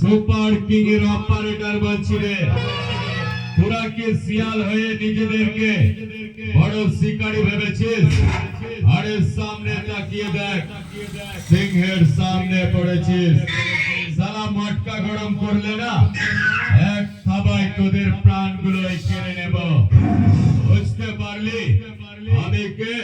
Super king এর operator বলছি রে, তোরা কি শিয়াল হয়ে নিজেদেরকে বড় শিকারী ভেবেছিস? আরে সামনে তাকিয়ে দেখ, সিংহের সামনে পড়েছিস। সালা মটকা গরম করলে না এক থাবায় তোদের প্রাণগুলো কেড়ে নেব। বুঝতে পারলি আমি কে?